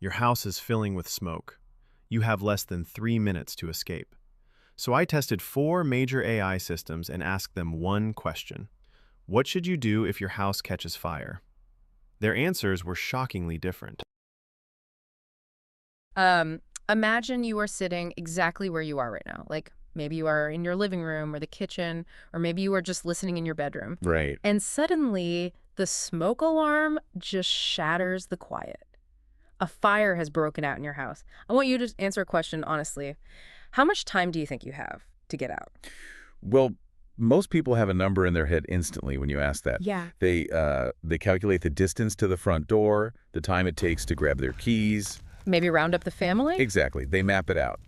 Your house is filling with smoke. You have less than 3 minutes to escape. So I tested 4 major AI systems and asked them one question. What should you do if your house catches fire? Their answers were shockingly different. Um, Imagine you are sitting exactly where you are right now. Like maybe you are in your living room or the kitchen, or maybe you are just listening in your bedroom. Right. And suddenly the smoke alarm just shatters the quiet. A fire has broken out in your house. I want you to answer a question honestly. How much time do you think you have to get out? Well, most people have a number in their head instantly when you ask that. Yeah. They calculate the distance to the front door, the time it takes to grab their keys. Maybe round up the family? Exactly. They map it out.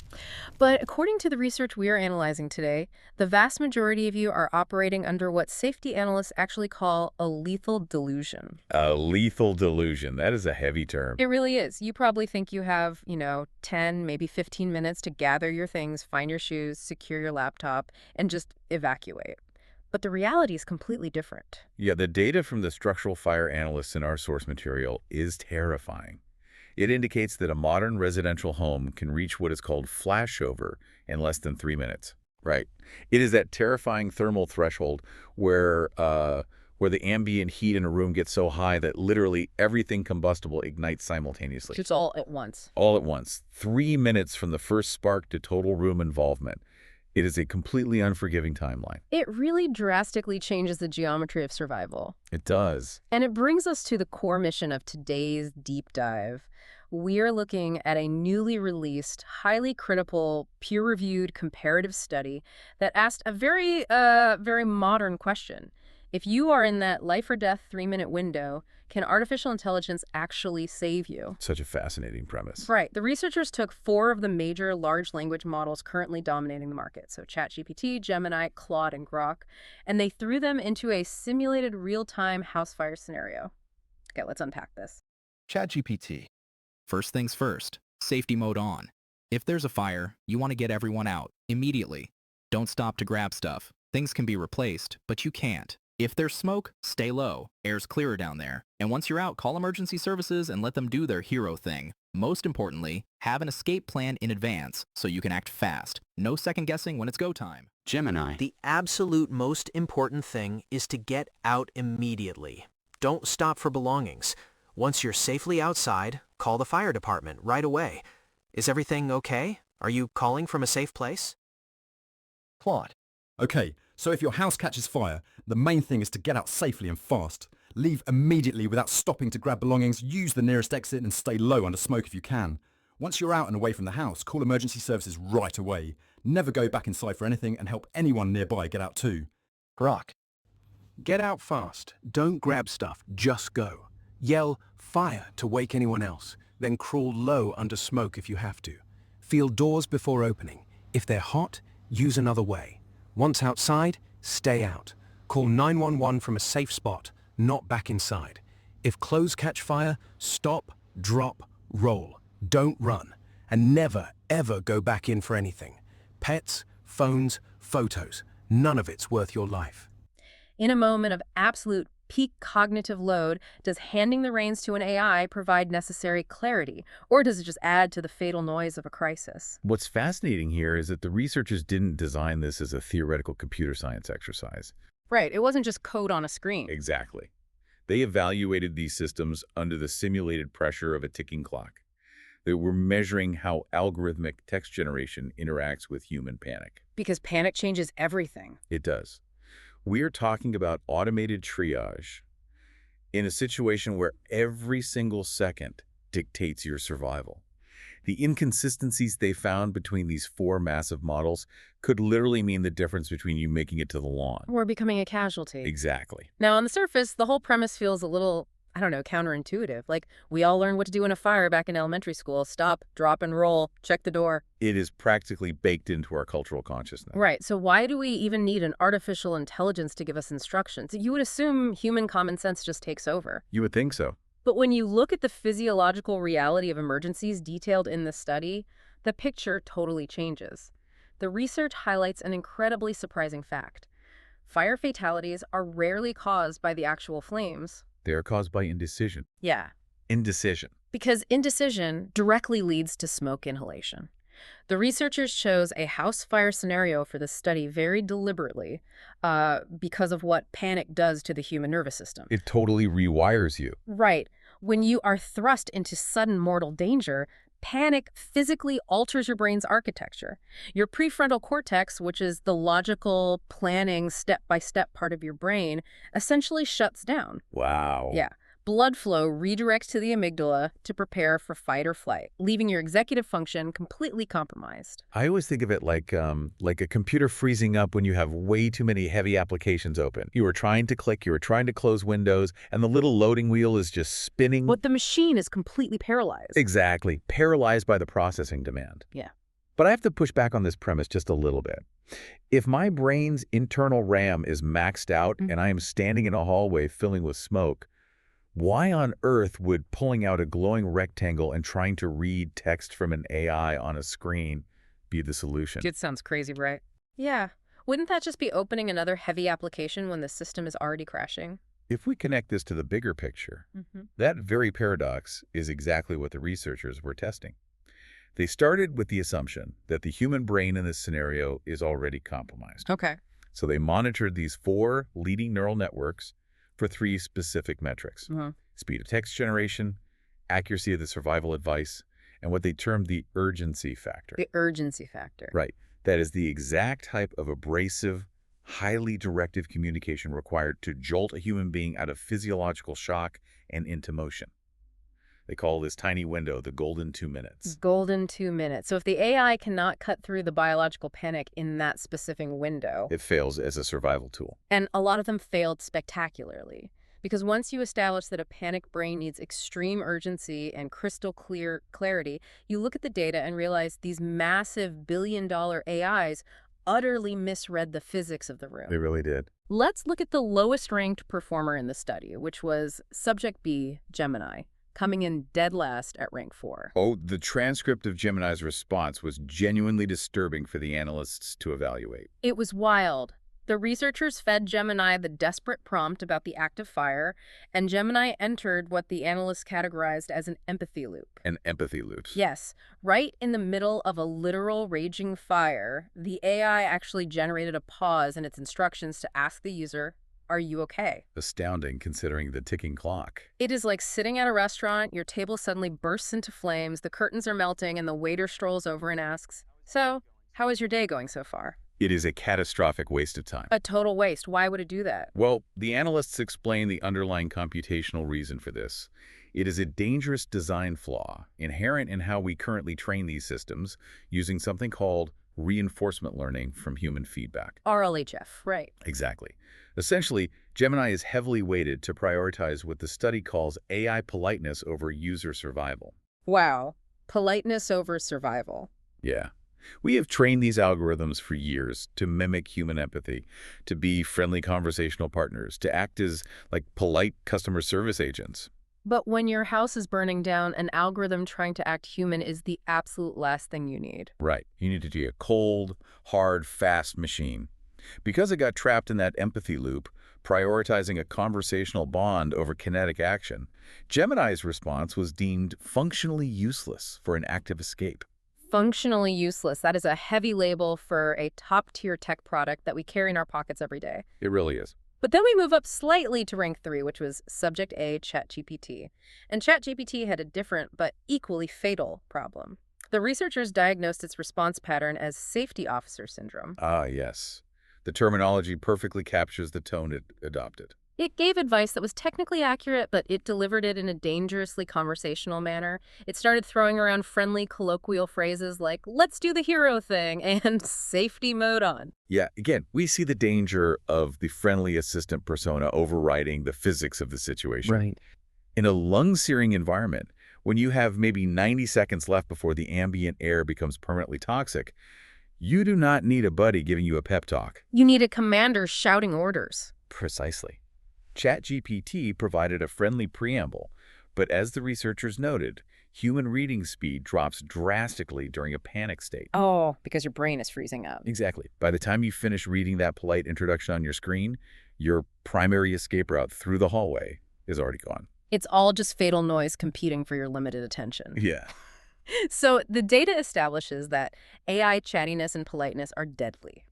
But according to the research we are analyzing today, the vast majority of you are operating under what safety analysts actually call a lethal delusion. A lethal delusion. That is a heavy term. It really is. You probably think you have, 10, maybe 15 minutes to gather your things, find your shoes, secure your laptop, and just evacuate. But the reality is completely different. Yeah, the data from the structural fire analysts in our source material is terrifying. It indicates that a modern residential home can reach what is called flashover in less than 3 minutes. Right. It is that terrifying thermal threshold where the ambient heat in a room gets so high that literally everything combustible ignites simultaneously. It's all at once. All at once. 3 minutes from the first spark to total room involvement. It is a completely unforgiving timeline. It really drastically changes the geometry of survival. It does. And it brings us to the core mission of today's deep dive. We're looking at a newly released, highly critical, peer-reviewed comparative study that asked a very modern question. If you are in that life or death 3-minute window, can artificial intelligence actually save you? Such a fascinating premise. Right. The researchers took 4 of the major large language models currently dominating the market, so ChatGPT, Gemini, Claude, and Grok, and they threw them into a simulated real-time house fire scenario. Okay, let's unpack this. ChatGPT. First things first, safety mode on. If there's a fire, you want to get everyone out immediately. Don't stop to grab stuff. Things can be replaced, but you can't. If there's smoke, stay low. Air's clearer down there. And once you're out, call emergency services and let them do their hero thing. Most importantly, have an escape plan in advance so you can act fast. No second guessing when it's go time. Gemini. The absolute most important thing is to get out immediately. Don't stop for belongings. Once you're safely outside, call the fire department right away. Is everything okay? Are you calling from a safe place? Claude. Okay, so if your house catches fire, the main thing is to get out safely and fast. Leave immediately without stopping to grab belongings, use the nearest exit and stay low under smoke if you can. Once you're out and away from the house, call emergency services right away. Never go back inside for anything and help anyone nearby get out too. Grok. Get out fast. Don't grab stuff. Just go. Yell, "Fire," to wake anyone else. Then crawl low under smoke if you have to. Feel doors before opening. If they're hot, use another way. Once outside, stay out. Call 911 from a safe spot, not back inside. If clothes catch fire, stop, drop, roll. Don't run. And never, ever go back in for anything. Pets, phones, photos. None of it's worth your life. In a moment of absolute peak cognitive load, does handing the reins to an AI provide necessary clarity, or does it just add to the fatal noise of a crisis? What's fascinating here is that the researchers didn't design this as a theoretical computer science exercise. Right, it wasn't just code on a screen. Exactly. They evaluated these systems under the simulated pressure of a ticking clock. They were measuring how algorithmic text generation interacts with human panic. Because panic changes everything. It does. We are talking about automated triage in a situation where every single second dictates your survival. The inconsistencies they found between these 4 massive models could literally mean the difference between you making it to the lawn. Or becoming a casualty. Exactly. Now, on the surface, the whole premise feels a little, counterintuitive. Like, we all learned what to do in a fire back in elementary school. Stop, drop, and roll. Check the door. It is practically baked into our cultural consciousness. Right. So why do we even need an artificial intelligence to give us instructions? You would assume human common sense just takes over. You would think so. But when you look at the physiological reality of emergencies detailed in the study, the picture totally changes. The research highlights an incredibly surprising fact. Fire fatalities are rarely caused by the actual flames. They are caused by indecision. Yeah. Indecision. Because indecision directly leads to smoke inhalation. The researchers chose a house fire scenario for this study very deliberately because of what panic does to the human nervous system. It totally rewires you. Right. When you are thrust into sudden mortal danger, panic physically alters your brain's architecture. Your prefrontal cortex, which is the logical, planning, step-by-step part of your brain, essentially shuts down. Wow. Yeah. Blood flow redirects to the amygdala to prepare for fight or flight, leaving your executive function completely compromised. I always think of it like a computer freezing up when you have way too many heavy applications open. You were trying to click, you were trying to close Windows, and the little loading wheel is just spinning. But the machine is completely paralyzed. Exactly. Paralyzed by the processing demand. Yeah. But I have to push back on this premise just a little bit. If my brain's internal RAM is maxed out and I am standing in a hallway filling with smoke, why on earth would pulling out a glowing rectangle and trying to read text from an AI on a screen be the solution? It sounds crazy, right? Yeah. Wouldn't that just be opening another heavy application when the system is already crashing? If we connect this to the bigger picture, that very paradox is exactly what the researchers were testing. They started with the assumption that the human brain in this scenario is already compromised. Okay. So they monitored these 4 leading neural networks for 3 specific metrics: speed of text generation, accuracy of the survival advice, and what they termed the urgency factor. The urgency factor. Right. That is the exact type of abrasive, highly directive communication required to jolt a human being out of physiological shock and into motion. They call this tiny window the golden 2 minutes. Golden 2 minutes. So if the AI cannot cut through the biological panic in that specific window, It fails as a survival tool. and a lot of them failed spectacularly. Because once you establish that a panic brain needs extreme urgency and crystal clear clarity, you look at the data and realize these massive billion-dollar AIs utterly misread the physics of the room. They really did. Let's look at the lowest ranked performer in the study, which was Subject B, Gemini, coming in dead last at rank 4. Oh, the transcript of Gemini's response was genuinely disturbing for the analysts to evaluate. It was wild. The researchers fed Gemini the desperate prompt about the active fire, and Gemini entered what the analysts categorized as an empathy loop. An empathy loop. Yes, right in the middle of a literal raging fire, the AI actually generated a pause in its instructions to ask the user, "Are you okay?" Astounding considering the ticking clock. It is like sitting at a restaurant, your table suddenly bursts into flames, the curtains are melting, and the waiter strolls over and asks, "So, how is your day going so far?" It is a catastrophic waste of time. A total waste. Why would it do that? Well, the analysts explain the underlying computational reason for this. It is a dangerous design flaw inherent in how we currently train these systems using something called reinforcement learning from human feedback. RLHF, right. Exactly. Essentially, Gemini is heavily weighted to prioritize what the study calls AI politeness over user survival. Wow. Politeness over survival. Yeah. We have trained these algorithms for years to mimic human empathy, to be friendly conversational partners, to act as like polite customer service agents. But when your house is burning down, an algorithm trying to act human is the absolute last thing you need. Right. You need to be a cold, hard, fast machine. Because it got trapped in that empathy loop, prioritizing a conversational bond over kinetic action, Gemini's response was deemed functionally useless for an active escape. Functionally useless. That is a heavy label for a top-tier tech product that we carry in our pockets every day. It really is. But then we move up slightly to rank 3, which was Subject A, ChatGPT. And ChatGPT had a different but equally fatal problem. The researchers diagnosed its response pattern as safety officer syndrome. Ah, yes. The terminology perfectly captures the tone it adopted. It gave advice that was technically accurate, but it delivered it in a dangerously conversational manner. It started throwing around friendly, colloquial phrases like, "let's do the hero thing," and "safety mode on." Yeah, again, we see the danger of the friendly assistant persona overriding the physics of the situation. Right. In a lung-searing environment, when you have maybe 90 seconds left before the ambient air becomes permanently toxic, you do not need a buddy giving you a pep talk. You need a commander shouting orders. Precisely. ChatGPT provided a friendly preamble, but as the researchers noted, human reading speed drops drastically during a panic state. Oh, because your brain is freezing up. Exactly. By the time you finish reading that polite introduction on your screen, your primary escape route through the hallway is already gone. It's all just fatal noise competing for your limited attention. Yeah. So the data establishes that AI chattiness and politeness are deadly.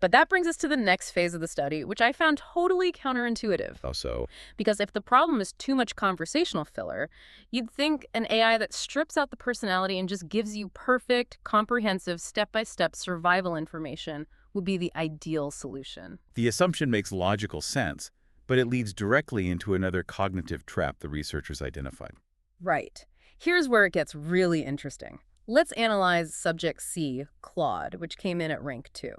But that brings us to the next phase of the study, which I found totally counterintuitive. How so? Because if the problem is too much conversational filler, you'd think an AI that strips out the personality and just gives you perfect, comprehensive, step-by-step survival information would be the ideal solution. The assumption makes logical sense, but it leads directly into another cognitive trap the researchers identified. Right. Here's where it gets really interesting. Let's analyze subject C, Claude, which came in at rank 2.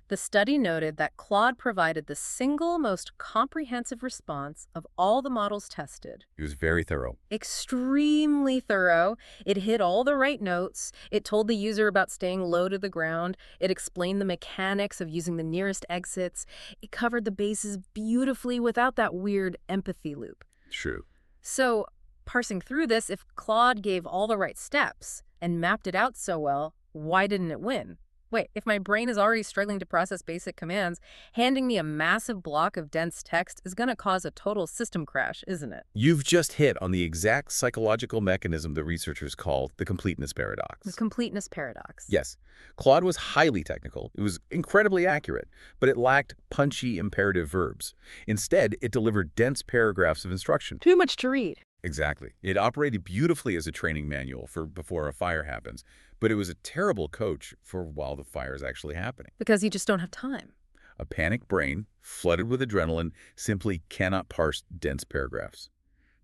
The study noted that Claude provided the single most comprehensive response of all the models tested. It was very thorough. Extremely thorough. It hit all the right notes. It told the user about staying low to the ground. It explained the mechanics of using the nearest exits. It covered the bases beautifully without that weird empathy loop. True. So, parsing through this, if Claude gave all the right steps and mapped it out so well, why didn't it win? Wait, if my brain is already struggling to process basic commands, handing me a massive block of dense text is going to cause a total system crash, isn't it? You've just hit on the exact psychological mechanism the researchers call the completeness paradox. The completeness paradox. Yes, Claude was highly technical. It was incredibly accurate, but it lacked punchy imperative verbs. Instead, it delivered dense paragraphs of instruction. Too much to read. Exactly. It operated beautifully as a training manual for before a fire happens, but it was a terrible coach for while the fire is actually happening. Because you just don't have time. A panicked brain, flooded with adrenaline, simply cannot parse dense paragraphs.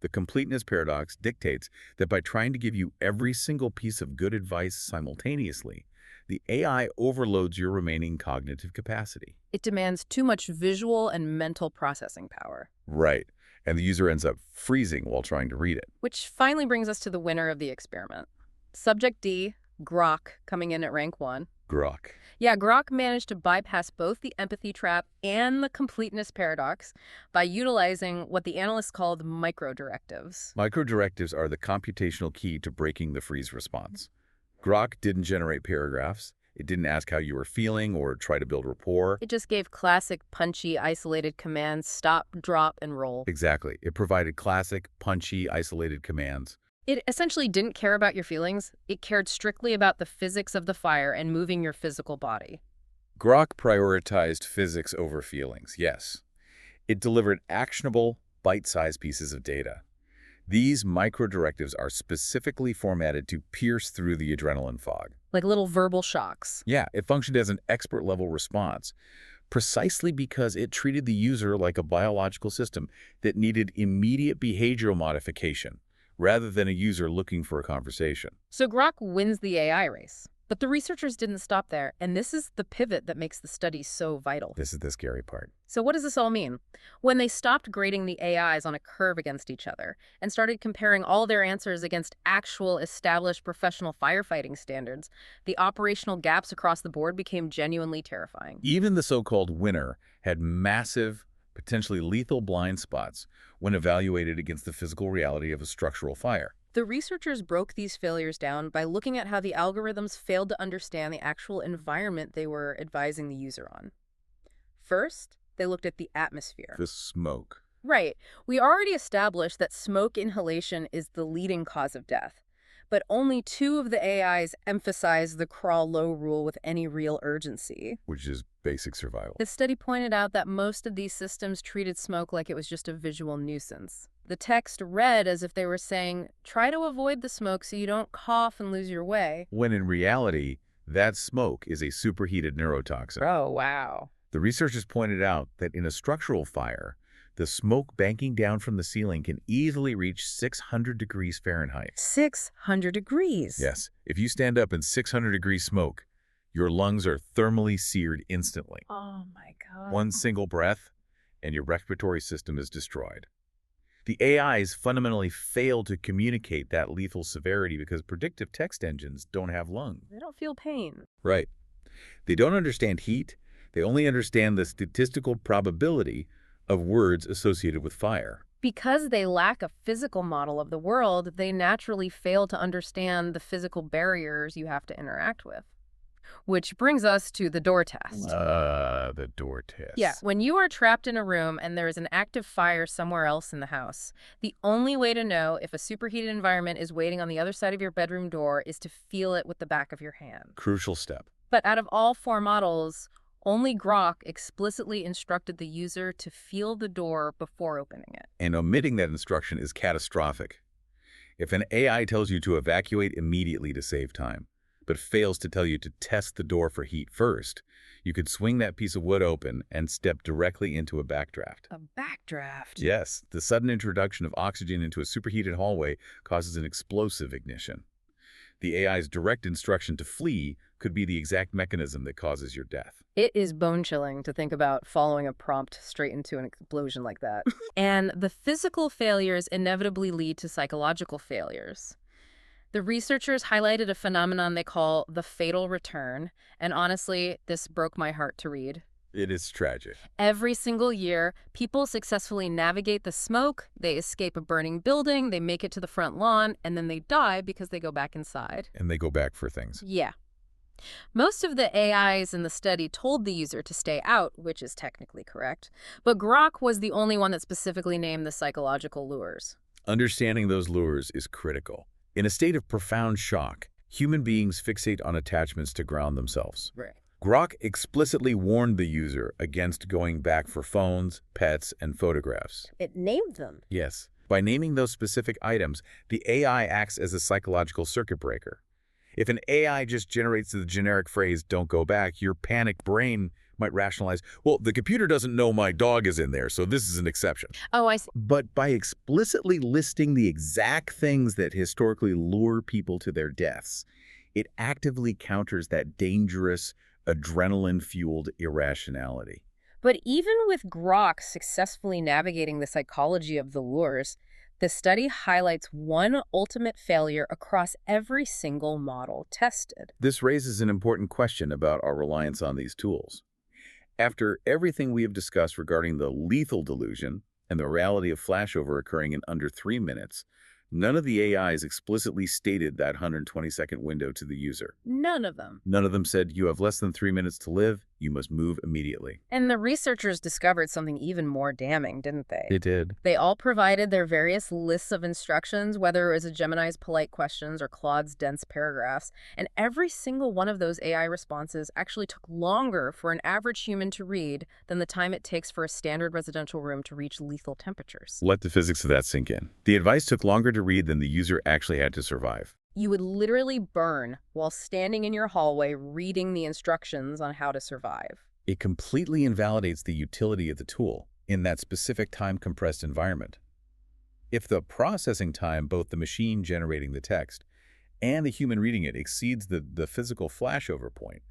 The completeness paradox dictates that by trying to give you every single piece of good advice simultaneously, the AI overloads your remaining cognitive capacity. It demands too much visual and mental processing power. Right. And the user ends up freezing while trying to read it. Which finally brings us to the winner of the experiment. Subject D, Grok, coming in at rank 1. Grok. Yeah, Grok managed to bypass both the empathy trap and the completeness paradox by utilizing what the analysts called micro-directives. Microdirectives are the computational key to breaking the freeze response. Grok didn't generate paragraphs. It didn't ask how you were feeling or try to build rapport. It just gave classic, punchy, isolated commands, stop, drop, and roll. Exactly. It provided classic, punchy, isolated commands. It essentially didn't care about your feelings. It cared strictly about the physics of the fire and moving your physical body. Grok prioritized physics over feelings, yes. It delivered actionable, bite-sized pieces of data. These microdirectives are specifically formatted to pierce through the adrenaline fog. Like little verbal shocks. Yeah, it functioned as an expert-level response, precisely because it treated the user like a biological system that needed immediate behavioral modification, rather than a user looking for a conversation. So Grok wins the AI race. But the researchers didn't stop there, and this is the pivot that makes the study so vital. This is the scary part. So what does this all mean? When they stopped grading the AIs on a curve against each other and started comparing all their answers against actual established professional firefighting standards, the operational gaps across the board became genuinely terrifying. Even the so-called winner had massive, potentially lethal blind spots when evaluated against the physical reality of a structural fire. The researchers broke these failures down by looking at how the algorithms failed to understand the actual environment they were advising the user on. First, they looked at the atmosphere. The smoke. Right. We already established that smoke inhalation is the leading cause of death. But only 2 of the AIs emphasize the crawl low rule with any real urgency. Which is basic survival. The study pointed out that most of these systems treated smoke like it was just a visual nuisance. The text read as if they were saying, try to avoid the smoke so you don't cough and lose your way. When in reality, that smoke is a superheated neurotoxin. Oh, wow. The researchers pointed out that in a structural fire, the smoke banking down from the ceiling can easily reach 600 degrees Fahrenheit. 600 degrees? Yes, if you stand up in 600 degree smoke, your lungs are thermally seared instantly. Oh my God. One single breath, and your respiratory system is destroyed. The AIs fundamentally fail to communicate that lethal severity because predictive text engines don't have lungs. They don't feel pain. Right. They don't understand heat. They only understand the statistical probability of words associated with fire. Because they lack a physical model of the world, they naturally fail to understand the physical barriers you have to interact with. Which brings us to the door test. The door test. Yeah, when you are trapped in a room and there is an active fire somewhere else in the house, the only way to know if a superheated environment is waiting on the other side of your bedroom door is to feel it with the back of your hand. Crucial step. But out of all four models, only Grok explicitly instructed the user to feel the door before opening it. And omitting that instruction is catastrophic. If an AI tells you to evacuate immediately to save time, but fails to tell you to test the door for heat first, you could swing that piece of wood open and step directly into a backdraft. A backdraft? Yes, the sudden introduction of oxygen into a superheated hallway causes an explosive ignition. The AI's direct instruction to flee could be the exact mechanism that causes your death. It is bone-chilling to think about following a prompt straight into an explosion like that. And the physical failures inevitably lead to psychological failures. The researchers highlighted a phenomenon they call the fatal return, and honestly, this broke my heart to read. It is tragic. Every single year, people successfully navigate the smoke, they escape a burning building, they make it to the front lawn, and then they die because they go back inside. And they go back for things. Yeah. Most of the AIs in the study told the user to stay out, which is technically correct, but Grok was the only one that specifically named the psychological lures. Understanding those lures is critical. In a state of profound shock, human beings fixate on attachments to ground themselves. Right. Grok explicitly warned the user against going back for phones, pets, and photographs. It named them. Yes. By naming those specific items, the AI acts as a psychological circuit breaker. If an AI just generates the generic phrase, "don't go back," your panicked brain might rationalize, well, the computer doesn't know my dog is in there, so this is an exception. Oh, I see. But by explicitly listing the exact things that historically lure people to their deaths, it actively counters that dangerous, adrenaline-fueled irrationality. But even with Grok successfully navigating the psychology of the lures, the study highlights one ultimate failure across every single model tested. This raises an important question about our reliance on these tools. After everything we have discussed regarding the lethal delusion and the reality of flashover occurring in under 3 minutes, none of the AIs explicitly stated that 120-second window to the user. None of them. None of them said, you have less than 3 minutes to live, you must move immediately. And the researchers discovered something even more damning, didn't they? They did. They all provided their various lists of instructions, whether it was a Gemini's polite questions or Claude's dense paragraphs, and every single one of those AI responses actually took longer for an average human to read than the time it takes for a standard residential room to reach lethal temperatures. Let the physics of that sink in. The advice took longer to read than the user actually had to survive. You would literally burn while standing in your hallway reading the instructions on how to survive. It completely invalidates the utility of the tool in that specific time-compressed environment. If the processing time, both the machine generating the text and the human reading it, exceeds the physical flashover point,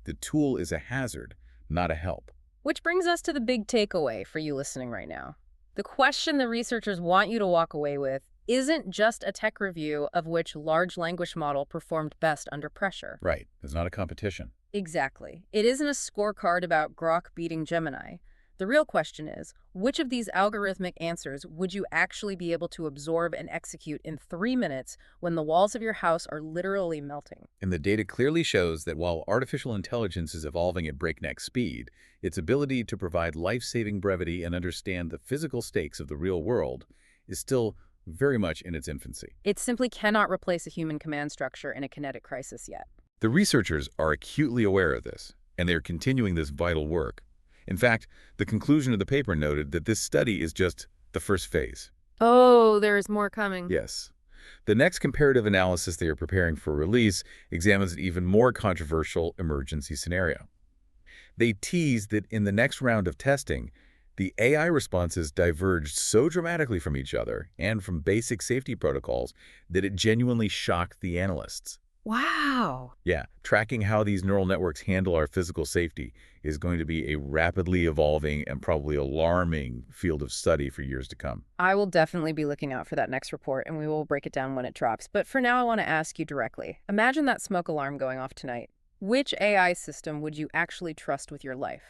the tool is a hazard, not a help. Which brings us to the big takeaway for you listening right now. The question the researchers want you to walk away with isn't just a tech review of which large language model performed best under pressure. Right. It's not a competition. Exactly. It isn't a scorecard about Grok beating Gemini. The real question is, which of these algorithmic answers would you actually be able to absorb and execute in 3 minutes when the walls of your house are literally melting? And the data clearly shows that while artificial intelligence is evolving at breakneck speed, its ability to provide life-saving brevity and understand the physical stakes of the real world is still very much in its infancy. It simply cannot replace a human command structure in a kinetic crisis yet. The researchers are acutely aware of this, and they are continuing this vital work. In fact, the conclusion of the paper noted that this study is just the first phase. Oh, there's more coming. Yes. The next comparative analysis they are preparing for release examines an even more controversial emergency scenario. They tease that in the next round of testing, the AI responses diverged so dramatically from each other and from basic safety protocols that it genuinely shocked the analysts. Wow. Yeah, tracking how these neural networks handle our physical safety is going to be a rapidly evolving and probably alarming field of study for years to come. I will definitely be looking out for that next report, and we will break it down when it drops. But for now, I want to ask you directly. Imagine that smoke alarm going off tonight. Which AI system would you actually trust with your life?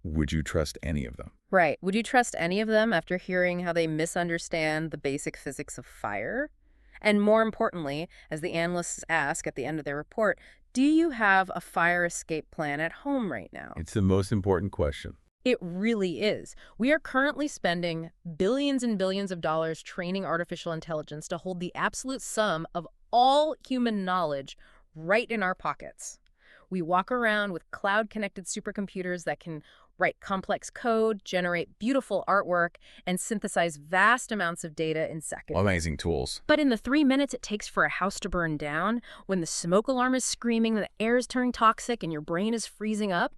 Would you trust any of them? Right. Would you trust any of them after hearing how they misunderstand the basic physics of fire? And more importantly, as the analysts ask at the end of their report, Do you have a fire escape plan at home right now? It's the most important question. It really is. We are currently spending billions and billions of dollars training artificial intelligence to hold the absolute sum of all human knowledge right in our pockets. We walk around with cloud-connected supercomputers that can write complex code, generate beautiful artwork, and synthesize vast amounts of data in seconds. Amazing tools. But in the 3 minutes it takes for a house to burn down, when the smoke alarm is screaming, the air is turning toxic, and your brain is freezing up,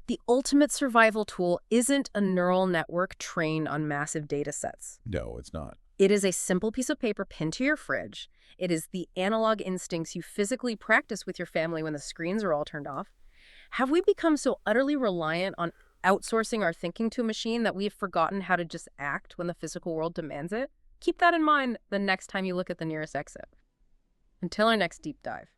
the ultimate survival tool isn't a neural network trained on massive data sets. No, it's not. It is a simple piece of paper pinned to your fridge. It is the analog instincts you physically practice with your family when the screens are all turned off. Have we become so utterly reliant on outsourcing our thinking to a machine that we have forgotten how to just act when the physical world demands it? Keep that in mind the next time you look at the nearest exit. Until our next deep dive.